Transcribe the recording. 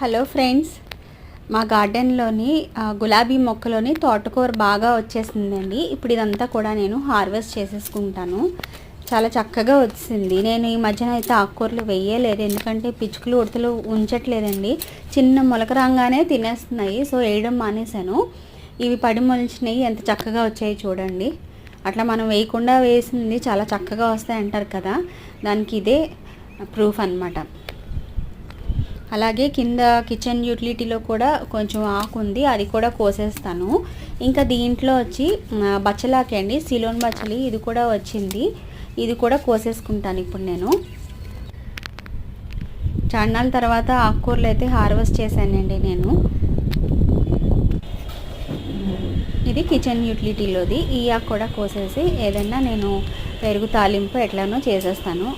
Hello friends, మా గార్డెన్లోని గులాబీ మొక్కలోని తోటకూర బాగా వచ్చేసిందండి. ఇప్పుడు ఇదంతా కూడా నేను హార్వెస్ట్ చేసేసుకుంటాను. చాలా చక్కగా వచ్చింది. నేను ఈ మధ్యన అయితే ఆకుకూరలు వేయలేదు, ఎందుకంటే పిచ్చుకలు ఉడతలు ఉంచట్లేదండి. చిన్న మొలక రాగానే తినేస్తున్నాయి. సో వేయడం మానేశాను. ఇవి పడి మొలిచినాయి, ఎంత చక్కగా వచ్చాయి చూడండి. అట్లా మనం వేయకుండా వేసింది చాలా చక్కగా వస్తాయి అంటారు కదా, దానికి ఇదే ప్రూఫ్ అన్నమాట. అలాగే కింద కిచెన్ యూటిలిటీలో కూడా కొంచెం ఆకు ఉంది, అది కూడా కోసేస్తాను. ఇంకా దీంట్లో వచ్చి బచ్చలాకి అండి, సిలోన్ బచ్చలి, ఇది కూడా వచ్చింది. ఇది కూడా కోసేసుకుంటాను ఇప్పుడు నేను. చాన్నాళ్ళ తర్వాత ఆకుకూరలు అయితే హార్వెస్ట్ చేశానండి నేను. ఇది కిచెన్ యూటిలిటీలోది. ఈ ఆకు కూడా కోసేసి ఏదైనా నేను పెరుగు తాలింపు ఎట్లానో చేసేస్తాను.